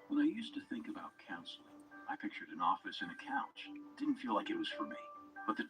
When I used to think about counseling, I pictured an office and a couch. Didn't feel like it was for me. But the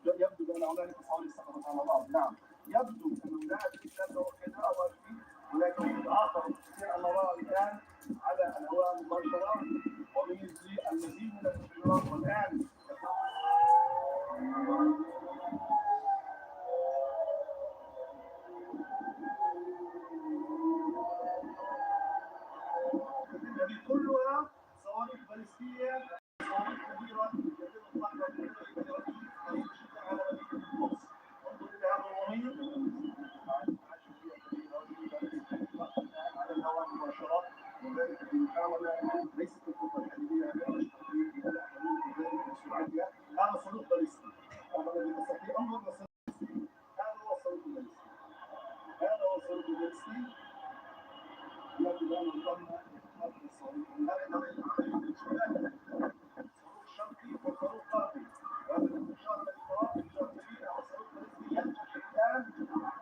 يبدو بأن هنالك صواريخ سقطت على الأرض. نعم، يبدو أن لا أدري كذا أو ولكن الآخر نستطيع أن نرى الآن على الهواء مباشرة ومثل المزيد من الانفجارات. والآن هذه كلها صواريخ باليستية، صواريخ كبيرة يتم الضغط على مدينة القدس. انظر إلى هذا الرميل على الهواء مباشرة، وذلك بمحاولة ليست الخطة الحديدية على التقريب إلى حدود سرعتها. هذا صاروخ باليستي، هذا الذي تستطيع. انظر هذا هو الصاروخ الباليستي، هذا هو الصاروخ الباليستي. يبدو أنه تم إخراج الصاروخ من هذه العملية الاشتباك، صاروخ شرقي وصاروخ غربي. هذا الانتشار الذي تراه انتشار كبير على الصاروخ الباليستي ينتشر الآن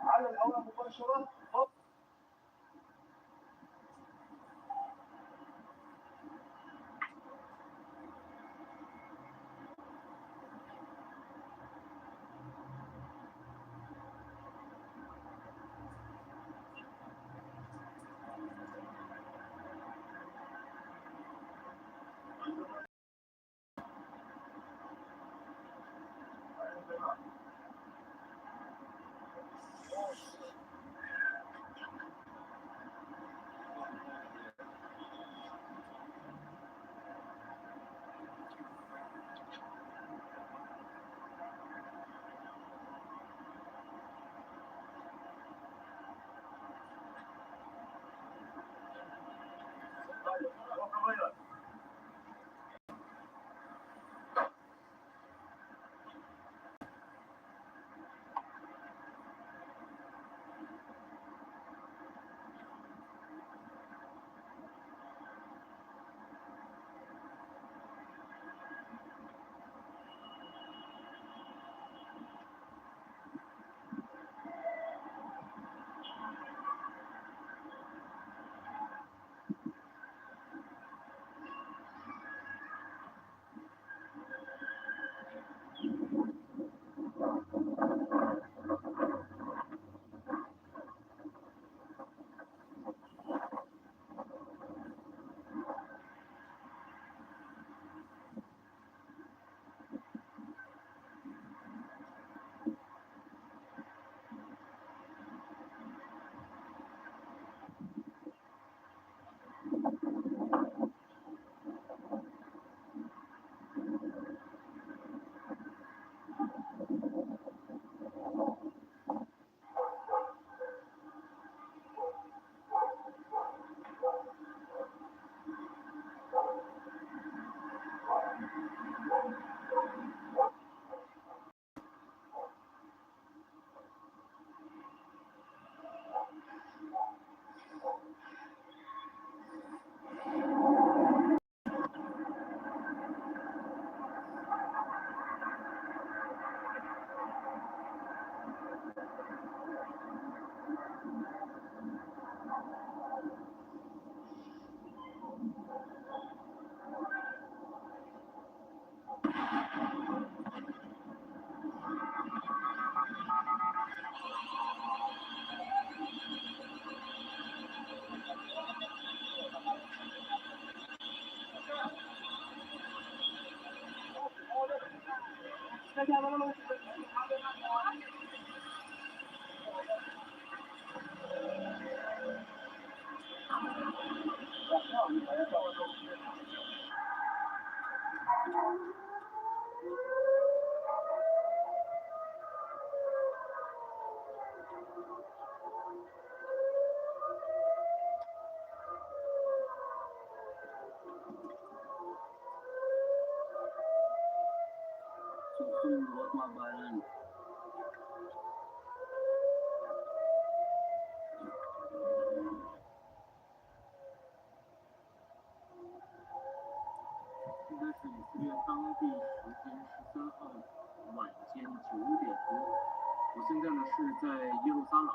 على الهواء مباشرة. 应该是以色列当地时间13号晚间9点多。我现在呢是在耶路撒冷，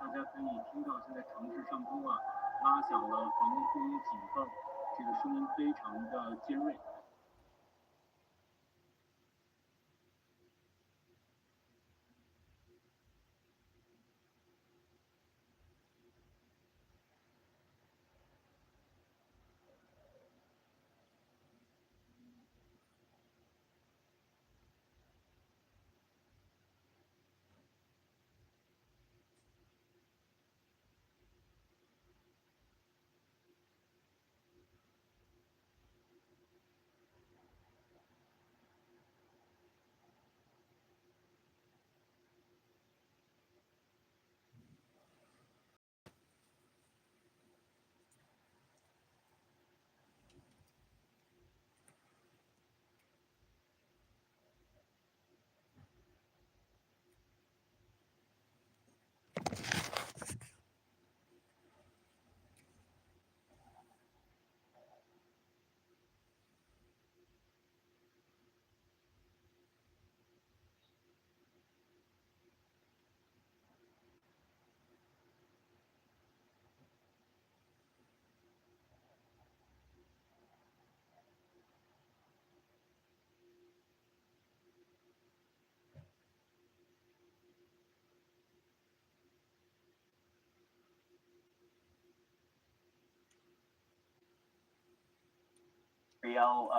大家可以听到现在城市上空拉响了防空警报，这个声音非常的尖锐。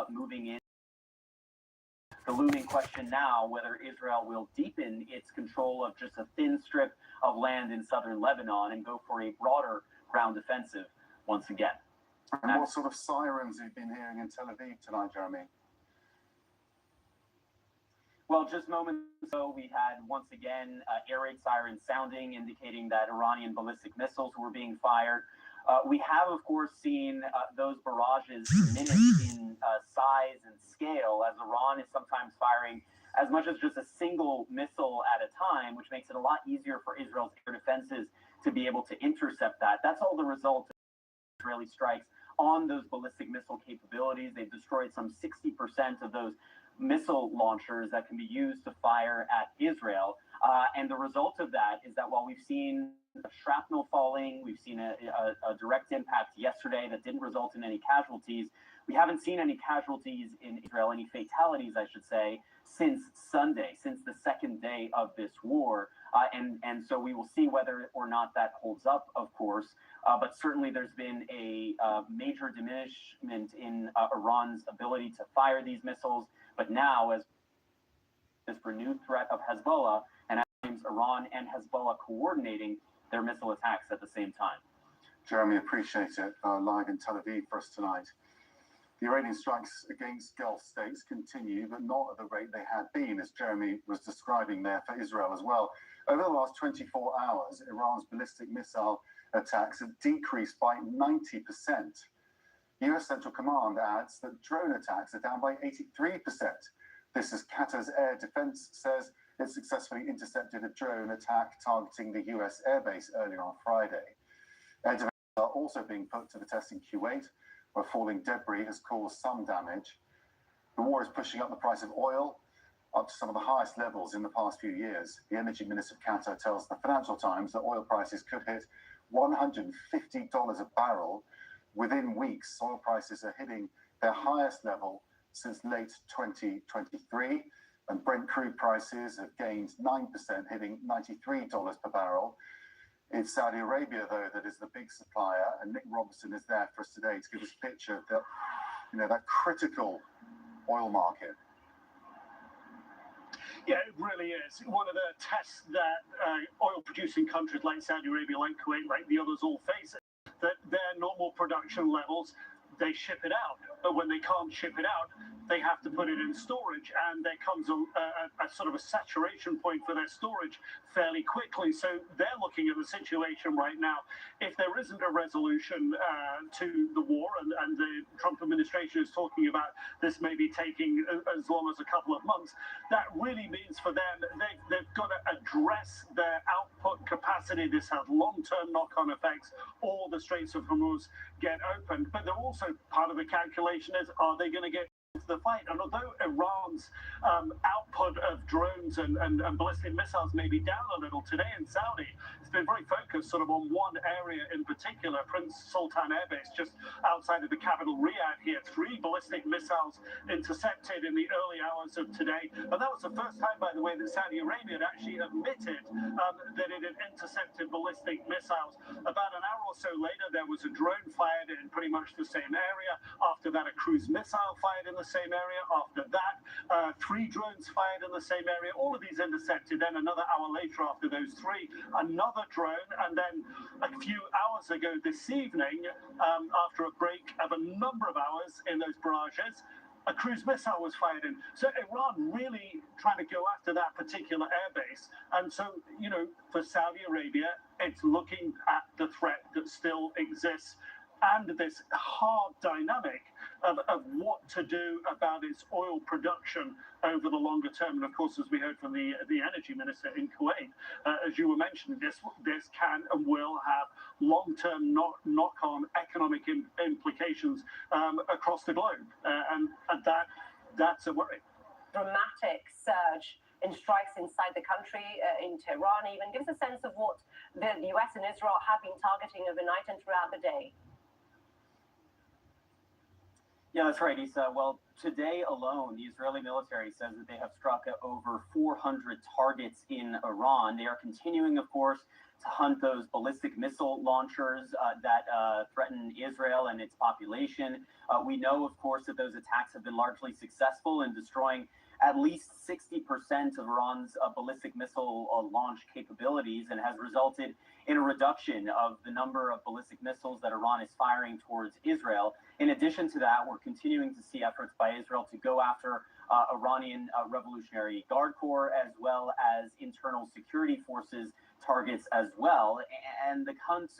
Moving in. The looming question now whether Israel will deepen its control of just a thin strip of land in southern Lebanon and go for a broader ground offensive once again. And what sort of sirens have you been hearing in Tel Aviv tonight, Jeremy? Well, just moments ago, we had once again air raid sirens sounding, indicating that Iranian ballistic missiles were being fired. We have, of course, seen those barrages diminish in size and scale as Iran is sometimes firing as much as just a single missile at a time, which makes it a lot easier for Israel's air defenses to be able to intercept that. That's all the result of Israeli strikes on those ballistic missile capabilities. They've destroyed some 60% of those missile launchers that can be used to fire at Israel. And the result of that is that while we've seen shrapnel falling, we've seen a direct impact yesterday that didn't result in any casualties, we haven't seen any casualties in Israel, any fatalities, I should say, since Sunday, since the second day of this war. And so we will see whether or not that holds up, of course. But certainly there's been a major diminishment in Iran's ability to fire these missiles. But now, as this renewed threat of Hezbollah, and Iran and Hezbollah coordinating their missile attacks at the same time. Jeremy, appreciate it. Live in Tel Aviv for us tonight. The Iranian strikes against Gulf states continue, but not at the rate they had been, as Jeremy was describing there for Israel as well. Over the last 24 hours, Iran's ballistic missile attacks have decreased by 90%. US Central Command adds that drone attacks are down by 83%. This is Qatar's air defense says it successfully intercepted a drone attack targeting the US airbase earlier on Friday. Air defense are also being put to the test in Kuwait, where falling debris has caused some damage. The war is pushing up the price of oil up to some of the highest levels in the past few years. The energy minister of Qatar tells the Financial Times that oil prices could hit $150 a barrel within weeks. Oil prices are hitting their highest level since late 2023, and Brent crude prices have gained 9%, hitting $93 per barrel. It's Saudi Arabia, though, that is the big supplier, and Nick Robertson is there for us today to give us a picture of that critical oil market. Yeah, it really is. One of the tests that oil-producing countries like Saudi Arabia, like Kuwait, like the others all face, that their normal production levels, they ship it out. But when they can't ship it out, they have to put it in storage, and there comes a sort of a saturation point for their storage fairly quickly. So they're looking at the situation right now. If there isn't a resolution to the war, and the Trump administration is talking about this maybe taking as long as a couple of months, that really means for them they've got to address their output capacity. This has long-term knock-on effects. All the Straits of Hormuz get opened, but they're also part of the calculation is, are they going to get into the fight? And although Iran's output of drones and ballistic missiles may be down a little today in Saudi, it's been very focused sort of on one area in particular, Prince Sultan Air Base, just outside of the capital Riyadh here. 3 ballistic missiles intercepted in the early hours of today. And that was the first time, by the way, that Saudi Arabia had actually admitted that it had intercepted ballistic missiles. About an hour or so later, there was a drone fired in pretty much the same area. After that, a cruise missile fired in the same area. After that, 3 drones fired in the same area. All of these intercepted. Then another hour later, after those 3, another drone. And then a few hours ago this evening, after a break of a number of hours in those barrages, a cruise missile was fired in. So Iran really trying to go after that particular airbase. And so, you know, for Saudi Arabia, it's looking at the threat that still exists and this hard dynamic of what to do about its oil production over the longer term. And of course, as we heard from the energy minister in Kuwait, as you were mentioning, this can and will have long-term knock-on economic implications across the globe, and that's a worry. Dramatic surge in strikes inside the country, in Tehran even. Give us a sense of what the US and Israel have been targeting overnight and throughout the day. Yeah, that's right, Issa. Well, today alone, the Israeli military says that they have struck over 400 targets in Iran. They are continuing, of course, to hunt those ballistic missile launchers that threaten Israel and its population. We know, of course, that those attacks have been largely successful in destroying at least 60% of Iran's ballistic missile launch capabilities, and has resulted in a reduction of the number of ballistic missiles that Iran is firing towards Israel. In addition to that, we're continuing to see efforts by Israel to go after Iranian Revolutionary Guard Corps, as well as internal security forces targets as well. And the hunt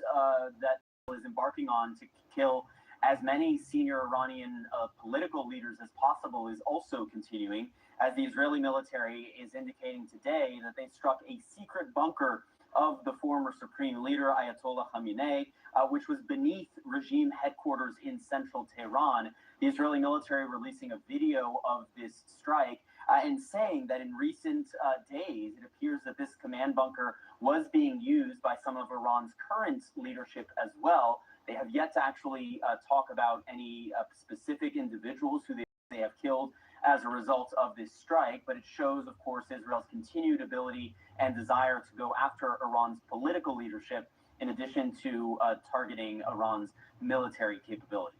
that Israel is embarking on to kill as many senior Iranian political leaders as possible is also continuing, as the Israeli military is indicating today that they struck a secret bunker of the former supreme leader, Ayatollah Khamenei, which was beneath regime headquarters in central Tehran. The Israeli military releasing a video of this strike and saying that in recent days, it appears that this command bunker was being used by some of Iran's current leadership as well. They have yet to actually talk about any specific individuals who they have killed as a result of this strike, but it shows, of course, Israel's continued ability and desire to go after Iran's political leadership, in addition to targeting Iran's military capabilities.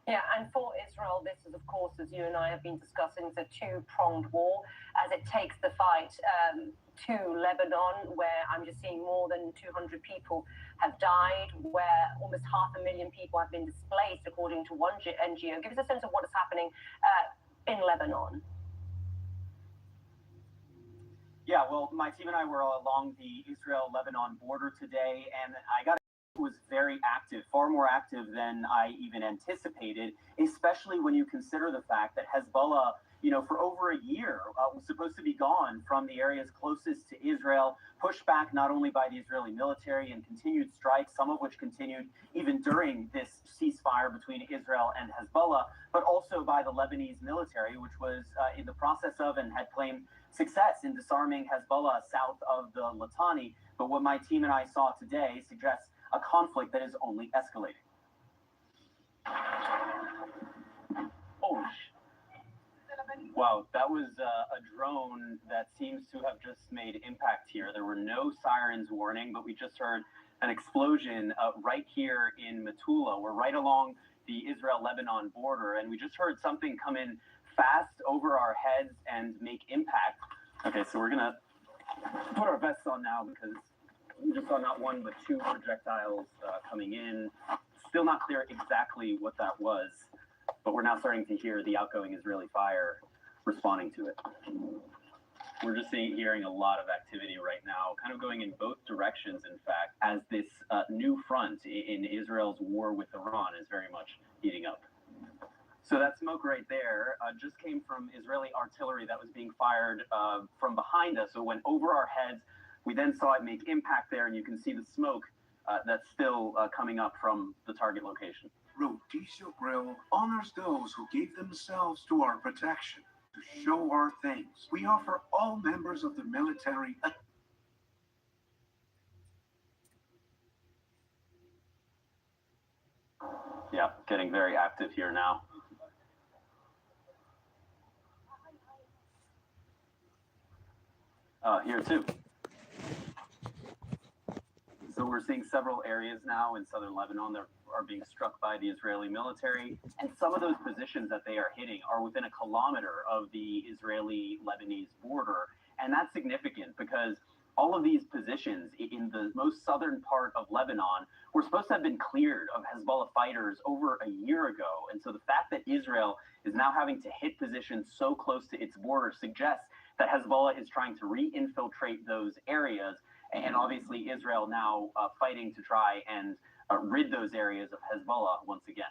Yeah, and for Israel, this is, of course, as you and I have been discussing, it's a two-pronged war as it takes the fight to Lebanon, where I'm just seeing more than 200 people have died, where almost 500,000 people have been displaced, according to one NGO. Give us a sense of what is happening in Lebanon. Yeah, well, my team and I were along the Israel-Lebanon border today, and I got it was very active, far more active than I even anticipated, especially when you consider the fact that Hezbollah, you know, for over a year was supposed to be gone from the areas closest to Israel, pushed back not only by the Israeli military and continued strikes, some of which continued even during this ceasefire between Israel and Hezbollah, but also by the Lebanese military, which was in the process of and had claimed success in disarming Hezbollah south of the Litani. But what my team and I saw today suggests a conflict that is only escalating. Oh, wow, that was a drone that seems to have just made impact here. There were no sirens warning, but we just heard an explosion right here in Metula. We're right along the Israel-Lebanon border, and we just heard something come in fast over our heads and make impact. Okay, so we're gonna put our vests on now because we just saw not one but 2 projectiles coming in. Still not clear exactly what that was. but we're now starting to hear the outgoing Israeli fire responding to it. We're just hearing a lot of activity right now, kind of going in both directions, in fact, as this new front in Israel's war with Iran is very much heating up. So that smoke right there just came from Israeli artillery that was being fired from behind us. So it went over our heads. We then saw it make impact there, and you can see the smoke that's still coming up from the target location. Rhodesia Grill honors those who gave themselves to our protection. To show our thanks, we offer all members of the military a Yeah, getting very active here now. Here too. So we're seeing several areas now in southern Lebanon that are being struck by the Israeli military, and some of those positions that they are hitting are within a kilometer of the Israeli-Lebanese border, and that's significant because all of these positions in the most southern part of Lebanon were supposed to have been cleared of Hezbollah fighters over a year ago, and so the fact that Israel is now having to hit positions so close to its border suggests that Hezbollah is trying to re-infiltrate those areas, and obviously Israel now fighting to try and rid those areas of Hezbollah once again.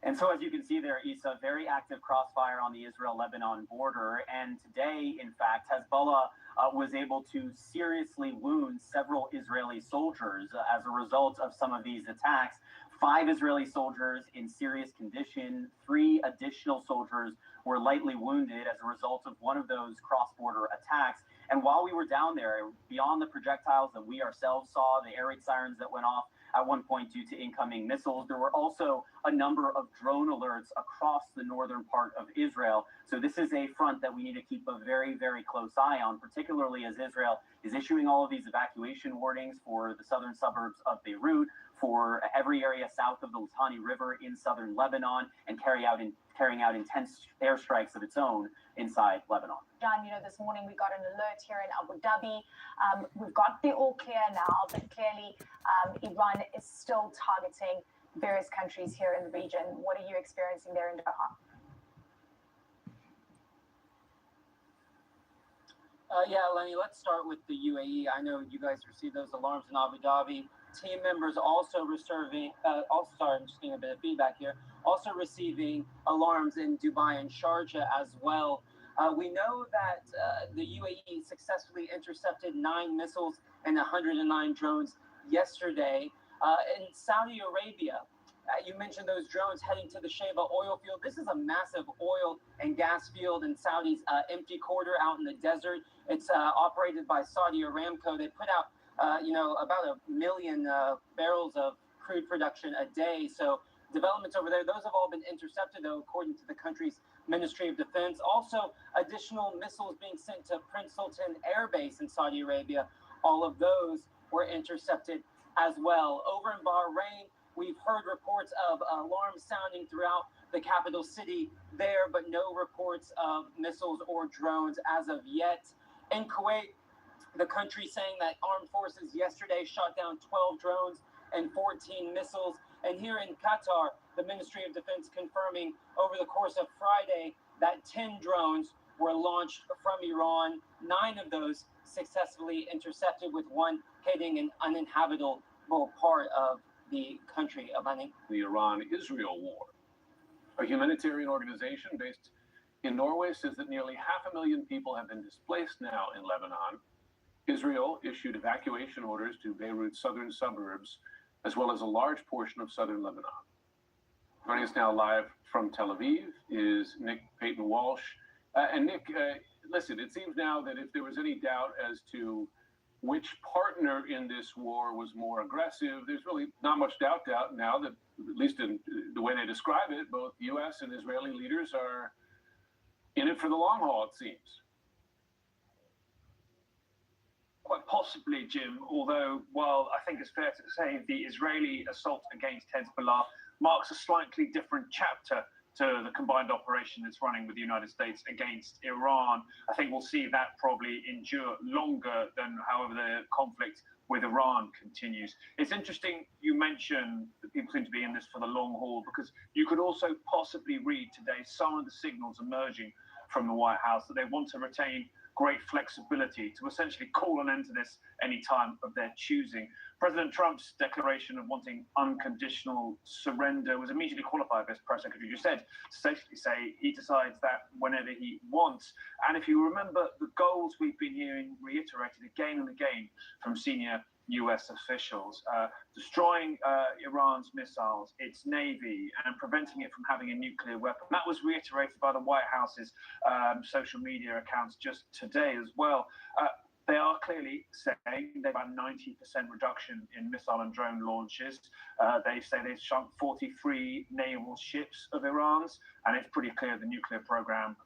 And so as you can see there, Issa, very active crossfire on the Israel-Lebanon border, and today, in fact, Hezbollah was able to seriously wound several Israeli soldiers as a result of some of these attacks. 5 Israeli soldiers in serious condition, 3 additional soldiers were lightly wounded as a result of one of those cross-border attacks. And while we were down there, beyond the projectiles that we ourselves saw, the air raid sirens that went off at one point due to incoming missiles, there were also a number of drone alerts across the northern part of Israel. So this is a front that we need to keep a very, very close eye on, particularly as Israel is issuing all of these evacuation warnings for the southern suburbs of Beirut, for every area south of the Litani River in southern Lebanon, and carrying out intense airstrikes of its own inside Lebanon. John, this morning we got an alert here in Abu Dhabi. We've got the all clear now, but clearly Iran is still targeting various countries here in the region. What are you experiencing there in Doha? Yeah, Lenny, let's start with the UAE. I know you guys received those alarms in Abu Dhabi. Team members also receiving, sorry, I'm just getting a bit of feedback here, also receiving alarms in Dubai and Sharjah as well. We know that the UAE successfully intercepted 9 missiles and 109 drones yesterday. In Saudi Arabia, you mentioned those drones heading to the Sheba oil field. This is a massive oil and gas field in Saudi's empty quarter out in the desert. It's operated by Saudi Aramco. They put out about 1 million barrels of crude production a day. So developments over there, those have all been intercepted, though, according to the country's Ministry of Defense. Also, additional missiles being sent to Prince Sultan Air Base in Saudi Arabia. All of those were intercepted as well. Over in Bahrain, we've heard reports of alarms sounding throughout the capital city there, but no reports of missiles or drones as of yet. In Kuwait, the country saying that armed forces yesterday shot down 12 drones and 14 missiles. And here in Qatar, the Ministry of Defense confirming over the course of Friday that 10 drones were launched from Iran. 9 of those successfully intercepted, with one hitting an uninhabitable part of the country. The Iran-Israel war. A humanitarian organization based in Norway says that nearly 500,000 people have been displaced now in Lebanon. Israel issued evacuation orders to Beirut's southern suburbs, as well as a large portion of southern Lebanon. Joining us now live from Tel Aviv is Nick Payton-Walsh. And Nick, listen, it seems now that if there was any doubt as to which partner in this war was more aggressive, there's really not much doubt now that, at least in the way they describe it, both U.S. and Israeli leaders are in it for the long haul, it seems. Quite possibly, Jim, although, while I think it's fair to say the Israeli assault against Hezbollah marks a slightly different chapter to the combined operation that's running with the United States against Iran. I think we'll see that probably endure longer than however the conflict with Iran continues. It's interesting you mentioned that people seem to be in this for the long haul, because you could also possibly read today some of the signals emerging from the White House that they want to retain great flexibility to essentially call an end to this any time of their choosing. President Trump's declaration of wanting unconditional surrender was immediately qualified, as Press Secretary just said, to safely say he decides that whenever he wants. And if you remember the goals we've been hearing reiterated again and again from senior US officials, destroying Iran's missiles, its navy, and preventing it from having a nuclear weapon. That was reiterated by the White House's social media accounts just today as well. They are clearly saying they've had a 90% reduction in missile and drone launches. They say they've sunk 43 naval ships of Iran's, and it's pretty clear the nuclear program,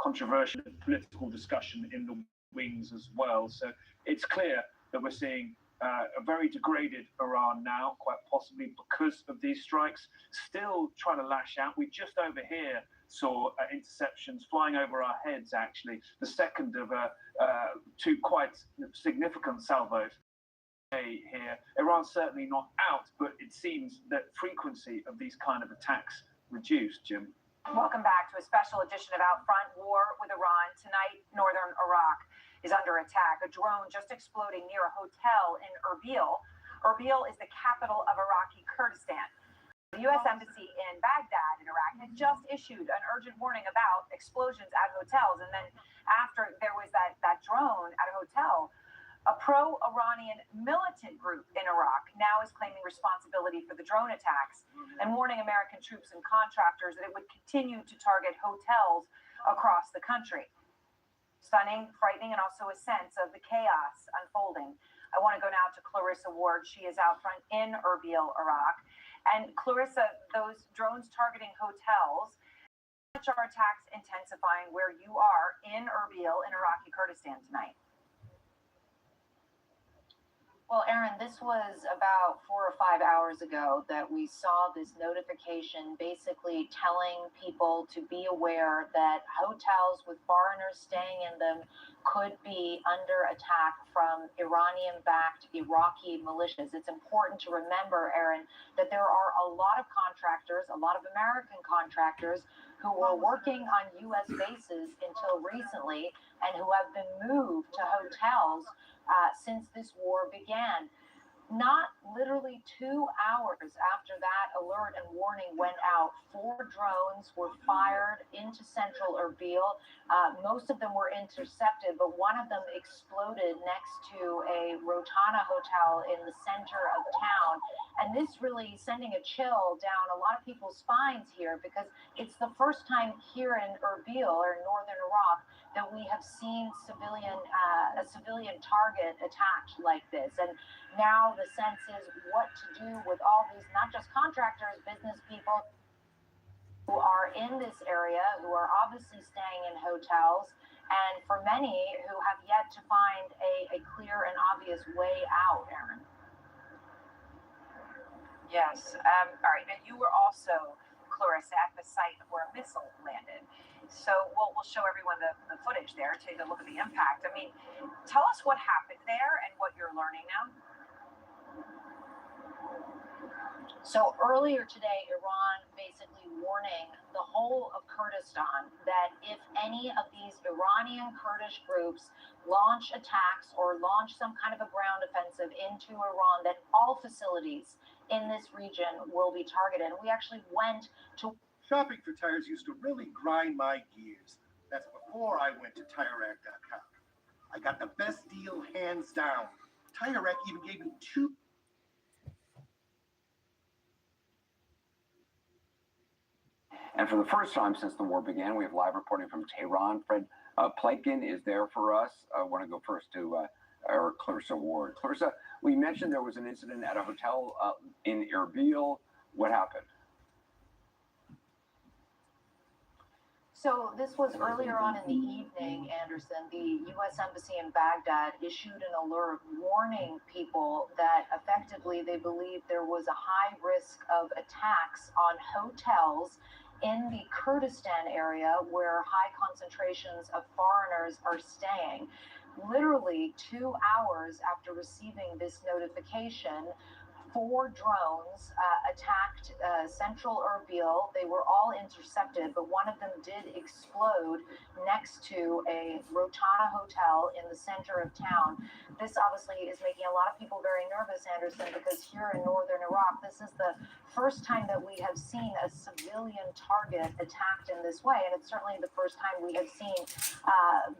controversial political discussion in the wings as well. So it's clear that we're seeing a very degraded Iran now, quite possibly because of these strikes, still trying to lash out. We just over here saw interceptions flying over our heads, actually, the second of two quite significant salvos here. Iran's certainly not out, but it seems that frequency of these kind of attacks reduced, Jim. Welcome back to a special edition of Outfront. War with Iran. Tonight, northern Iraq is under attack. A drone just exploding near a hotel in Erbil. Erbil is the capital of Iraqi Kurdistan. The U.S. Embassy in Baghdad in Iraq had just issued an urgent warning about explosions at hotels. And then after there was that drone at a hotel, a pro-Iranian militant group in Iraq now is claiming responsibility for the drone attacks and warning American troops and contractors that it would continue to target hotels across the country. Stunning, frightening, and also a sense of the chaos unfolding. I want to go now to Clarissa Ward. She is out front in Erbil, Iraq. And Clarissa, those drones targeting hotels, how much are attacks intensifying where you are in Erbil in Iraqi Kurdistan tonight? Well, Aaron, this was about 4 or 5 hours ago that we saw this notification basically telling people to be aware that hotels with foreigners staying in them could be under attack from Iranian-backed Iraqi militias. It's important to remember, Aaron, that there are a lot of contractors, a lot of American contractors who were working on U.S. bases until recently and who have been moved to hotels since this war began. Not literally 2 hours after that alert and warning went out, 4 drones were fired into central Erbil. Most of them were intercepted, but one of them exploded next to a Rotana hotel in the center of town. And this really sending a chill down a lot of people's spines here, because it's the first time here in Erbil or northern Iraq that we have seen a civilian target attacked like this. And now the sense is what to do with all these, not just contractors, business people who are in this area, who are obviously staying in hotels, and for many who have yet to find a clear and obvious way out, Aaron. Yes. All right. And you were also, Clarissa, at the site where a missile landed. So we'll show everyone the footage there, take a look at the impact. I mean, tell us what happened there and what you're learning now. So earlier today, Iran basically warning the whole of Kurdistan that if any of these Iranian Kurdish groups launch attacks or launch some kind of a ground offensive into Iran, that all facilities in this region will be targeted. And we actually went to... Shopping for tires used to really grind my gears. That's before I went to TireRack.com. I got the best deal hands down. TireRack even gave me 2... And for the first time since the war began, we have live reporting from Tehran. Fred Pleitgen is there for us. I want to go first to our Clarissa Ward. Clarissa, we mentioned there was an incident at a hotel in Erbil. What happened? So this was earlier on in the evening, Anderson. The U.S. Embassy in Baghdad issued an alert warning people that effectively they believed there was a high risk of attacks on hotels in the Kurdistan area where high concentrations of foreigners are staying. literally 2 hours after receiving this notification, 4 drones attacked central Erbil. They were all intercepted, but one of them did explode next to a Rotana hotel in the center of town. This obviously is making a lot of people very nervous, Anderson, because here in northern Iraq, this is the first time that we have seen a civilian target attacked in this way, and it's certainly the first time we have seen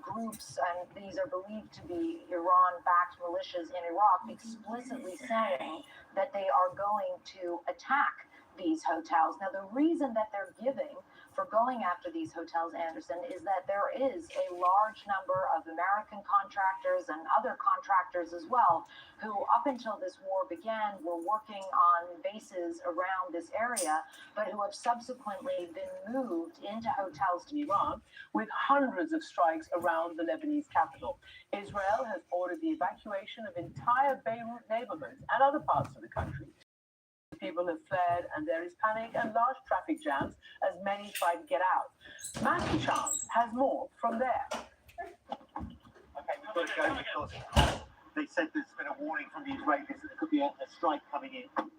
groups, and these are believed to be Iran-backed militias in Iraq, explicitly saying that they are going to attack these hotels. Now, the reason that they're giving for going after these hotels, Anderson, is that there is a large number of American contractors and other contractors as well who, up until this war began, were working on bases around this area, but who have subsequently been moved into hotels in Iran, with hundreds of strikes around the Lebanese capital. Israel has ordered the evacuation of entire Beirut neighborhoods and other parts of the country. People have fled, and there is panic and large traffic jams as many try to get out. Matthew Chance has more from there. Okay, we've got to go because they said there's been a warning from the Israelis that there could be a strike coming in. So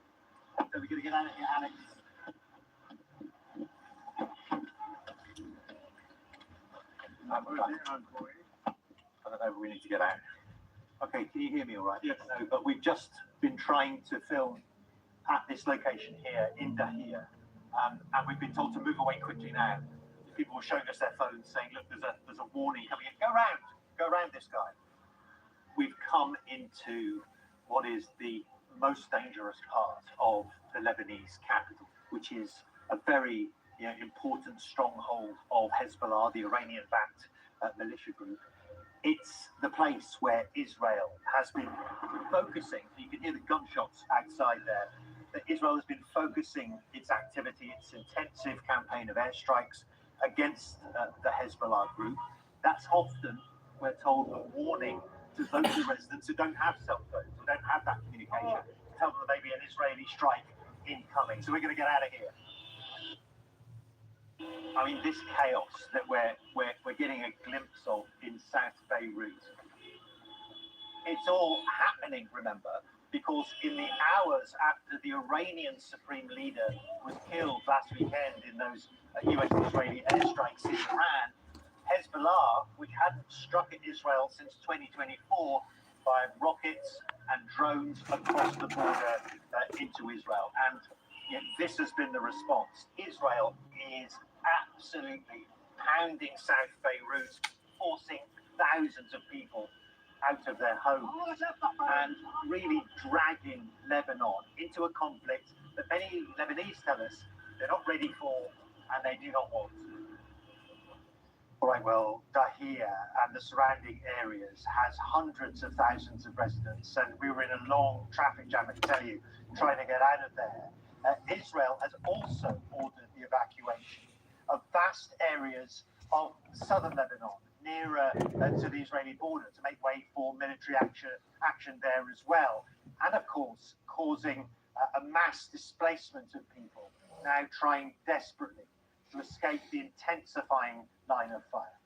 we're going to get out of here, Alex. I don't know if we need to get out. Okay, can you hear me all right? Yes. No, but we've just been trying to film at this location here in Dahir, and we've been told to move away quickly now. People were showing us their phones saying, look, there's a warning coming in. Go around this guy. We've come into what is the most dangerous part of the Lebanese capital, which is a very important stronghold of Hezbollah, the Iranian-backed militia group. It's the place where Israel has been focusing. You can hear the gunshots outside there. That Israel has been focusing its activity, its intensive campaign of airstrikes against the Hezbollah group. That's often, we're told, a warning to those residents who don't have cell phones, who don't have that communication. Tell them there may be an Israeli strike incoming. So we're going to get out of here. I mean, this chaos that we're getting a glimpse of in South Beirut, it's all happening, remember, because in the hours after the Iranian supreme leader was killed last weekend in those US-Israeli airstrikes in Iran, Hezbollah, which hadn't struck at Israel since 2024, fired rockets and drones across the border into Israel. And this has been the response. Israel is absolutely pounding South Beirut, forcing thousands of people out of their homes, and really dragging Lebanon into a conflict that many Lebanese tell us they're not ready for and they do not want. All right, well, Dahir and the surrounding areas has hundreds of thousands of residents, and we were in a long traffic jam, I can tell you, trying to get out of there. Israel has also ordered the evacuation of vast areas of southern Lebanon, nearer to the Israeli border, to make way for military action there as well. And of course, causing a mass displacement of people, now trying desperately to escape the intensifying line of fire.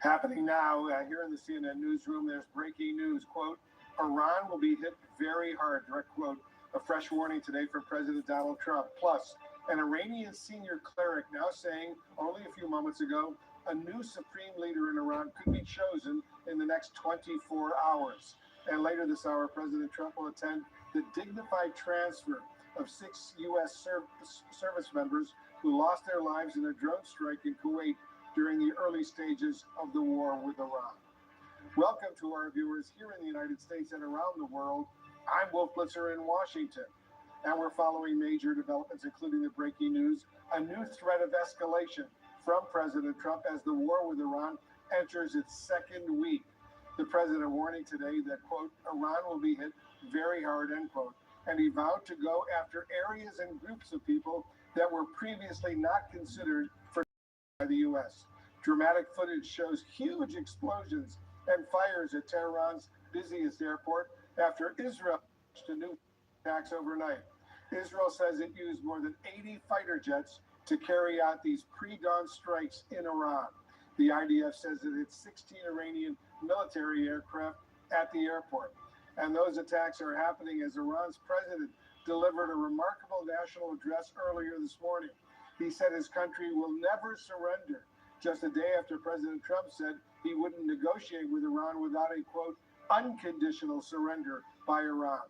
Happening now here in the CNN newsroom, there's breaking news. Quote, Iran will be hit very hard, direct quote. A fresh warning today from President Donald Trump. Plus, an Iranian senior cleric now saying only a few moments ago, a new supreme leader in Iran could be chosen in the next 24 hours. And later this hour, President Trump will attend the dignified transfer of 6 U.S. service members who lost their lives in a drone strike in Kuwait during the early stages of the war with Iran. Welcome to our viewers here in the United States and around the world. I'm Wolf Blitzer in Washington, and we're following major developments, including the breaking news, a new threat of escalation from President Trump as the war with Iran enters its second week. The president warning today that, quote, Iran will be hit very hard, end quote, and he vowed to go after areas and groups of people that were previously not considered for by the U.S. Dramatic footage shows huge explosions and fires at Tehran's busiest airport after Israel launched a new attacks overnight. Israel says it used more than 80 fighter jets to carry out these pre-dawn strikes in Iran. The IDF says that its 16 Iranian military aircraft at the airport. And those attacks are happening as Iran's president delivered a remarkable national address earlier this morning. He said his country will never surrender, just a day after President Trump said he wouldn't negotiate with Iran without a, quote, unconditional surrender by Iran.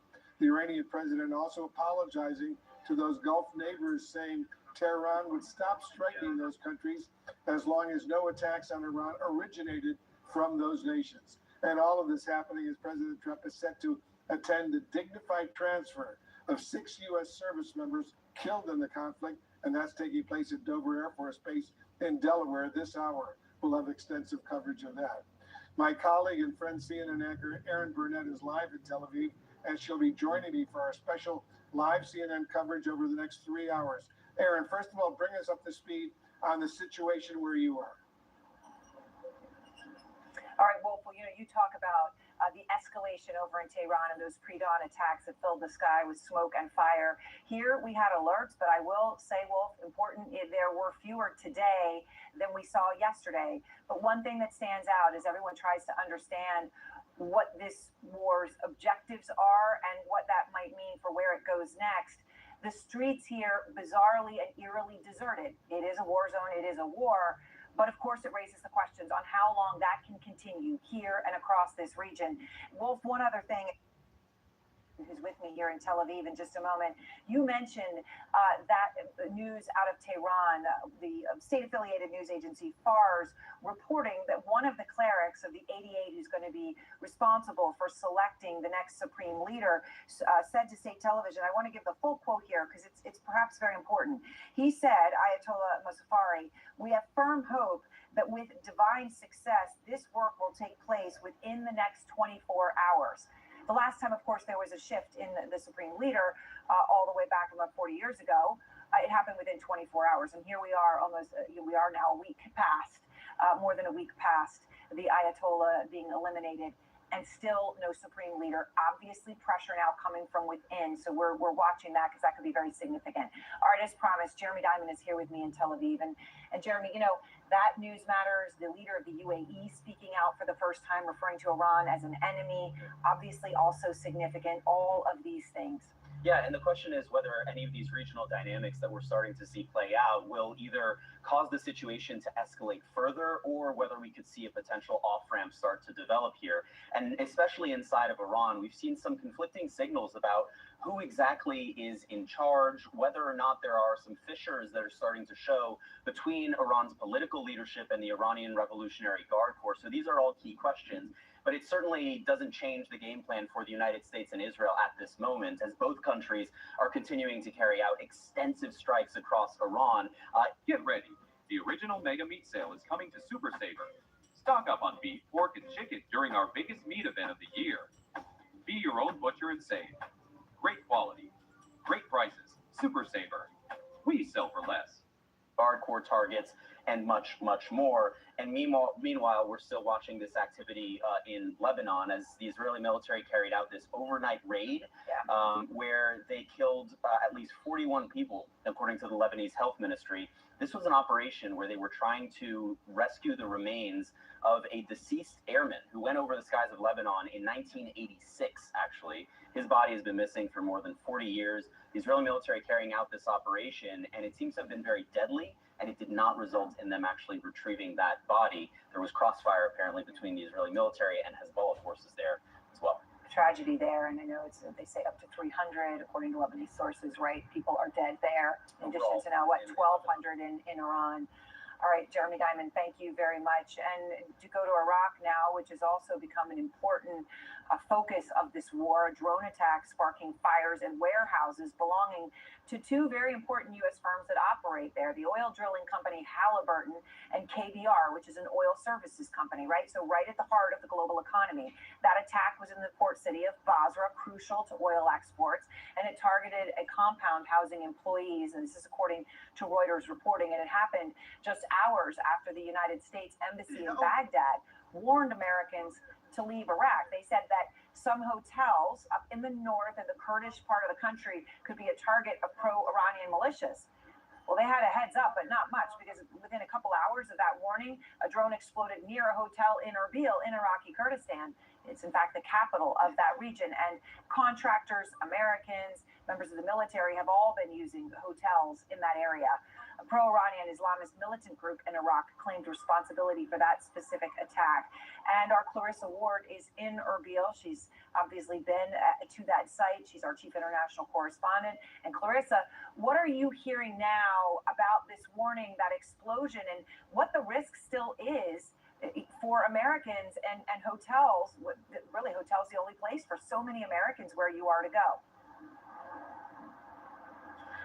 The Iranian president also apologizing to those Gulf neighbors, saying Tehran would stop striking those countries as long as no attacks on Iran originated from those nations. And all of this happening as President Trump is set to attend a dignified transfer of 6 U.S. service members killed in the conflict, and that's taking place at Dover Air Force Base in Delaware this hour. We'll have extensive coverage of that. My colleague and friend CNN anchor Erin Burnett is live in Tel Aviv, and she'll be joining me for our special live CNN coverage over the next 3 hours. Erin, first of all, bring us up to speed on the situation where you are. All right, Wolf, well, you talk about the escalation over in Tehran and those pre-dawn attacks that filled the sky with smoke and fire. Here we had alerts, but I will say, Wolf, important, there were fewer today than we saw yesterday. But one thing that stands out is everyone tries to understand what this war's objectives are and what that might mean for where it goes next. The streets here, bizarrely and eerily deserted. It is a war zone, it is a war. But of course, it raises the questions on how long that can continue here and across this region. Wolf, one other thing, who's with me here in Tel Aviv in just a moment. You mentioned that news out of Tehran, the state-affiliated news agency FARS, reporting that one of the clerics of the 88 who's going to be responsible for selecting the next supreme leader said to state television, I want to give the full quote here because it's perhaps very important. He said, Ayatollah Mosafari, we have firm hope that with divine success, this work will take place within the next 24 hours. The last time, of course, there was a shift in the supreme leader all the way back about 40 years ago. It happened within 24 hours. And here we are we are now a week past, more than a week past the Ayatollah being eliminated, and still no supreme leader. Obviously, pressure now coming from within. So we're watching that because that could be very significant. All right, as promised, Jeremy Diamond is here with me in Tel Aviv. And Jeremy, that news matters. The leader of the UAE speaking out for the first time, referring to Iran as an enemy, obviously also significant. All of these things. Yeah, and the question is whether any of these regional dynamics that we're starting to see play out will either cause the situation to escalate further or whether we could see a potential off-ramp start to develop here. And especially inside of Iran, we've seen some conflicting signals about who exactly is in charge, whether or not there are some fissures that are starting to show between Iran's political leadership and the Iranian Revolutionary Guard Corps. So these are all key questions. But it certainly doesn't change the game plan for the United States and Israel at this moment, as both countries are continuing to carry out extensive strikes across Iran. Get ready. The original mega meat sale is coming to Super Saver. Stock up on beef, pork, and chicken during our biggest meat event of the year. Be your own butcher and save. Great quality, great prices. Super Saver. We sell for less. Guard Corps targets and much, much more. And meanwhile, we're still watching this activity in Lebanon as the Israeli military carried out this overnight raid where they killed at least 41 people, according to the Lebanese health ministry. This was an operation where they were trying to rescue the remains of a deceased airman who went over the skies of Lebanon in 1986, actually. His body has been missing for more than 40 years. The Israeli military carrying out this operation, and it seems to have been very deadly, and it did not result in them actually retrieving that body. There was crossfire, apparently, between the Israeli military and Hezbollah forces there as well. Tragedy there, and I know they say up to 300, according to Lebanese sources, right? People are dead there, in addition to now, 1,200 in Iran. All right, Jeremy Diamond, thank you very much. And to go to Iraq now, which has also become an important focus of this war, drone attacks sparking fires in warehouses belonging to two very important U.S. firms that operate there, the oil drilling company Halliburton and KBR, which is an oil services company, right? So right at the heart of the global economy. That attack was in the port city of Basra, crucial to oil exports, and it targeted a compound housing employees, and this is according to Reuters reporting, and it happened just hours after the United States Embassy in Baghdad warned Americans to leave Iraq. They said that some hotels up in the north and the Kurdish part of the country could be a target of pro-Iranian militias. Well, they had a heads up, but not much, because within a couple hours of that warning, a drone exploded near a hotel in Erbil in Iraqi Kurdistan. It's in fact the capital of that region. And contractors, Americans, members of the military have all been using hotels in that area. A pro-Iranian Islamist militant group in Iraq claimed responsibility for that specific attack. And our Clarissa Ward is in Erbil. She's obviously been to that site. She's our chief international correspondent. And Clarissa, what are you hearing now about this warning, that explosion, and what the risk still is for Americans and hotels? Really, hotels the only place for so many Americans where you are to go.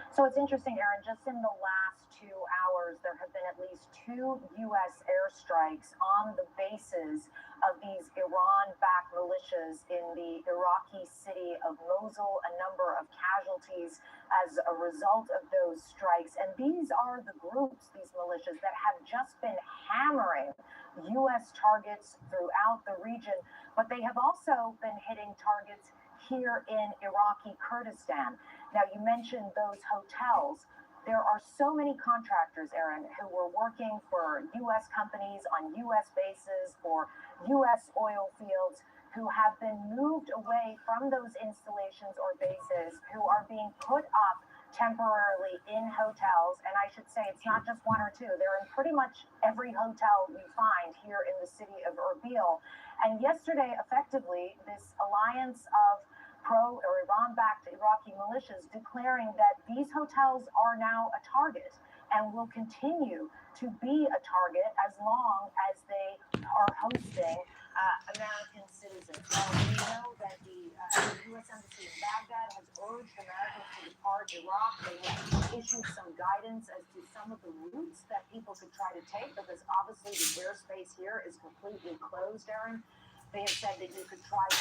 So it's interesting, Erin, just in the last 2 hours, there have been at least 2 U.S. airstrikes on the bases of these Iran-backed militias in the Iraqi city of Mosul, a number of casualties as a result of those strikes. And these are the groups, these militias, that have just been hammering U.S. targets throughout the region, but they have also been hitting targets here in Iraqi Kurdistan. Now, you mentioned those hotels. There are so many contractors, Erin, who were working for U.S. companies on U.S. bases or U.S. oil fields who have been moved away from those installations or bases, who are being put up temporarily in hotels. And I should say it's not just 1 or 2. They're in pretty much every hotel you find here in the city of Erbil. And yesterday, effectively, this alliance of pro or Iran-backed Iraqi militias declaring that these hotels are now a target and will continue to be a target as long as they are hosting American citizens. We know that the U.S. Embassy in Baghdad has urged Americans to depart Iraq. They have issued some guidance as to some of the routes that people could try to take, because obviously the airspace here is completely closed, Erin. They have said that you could try to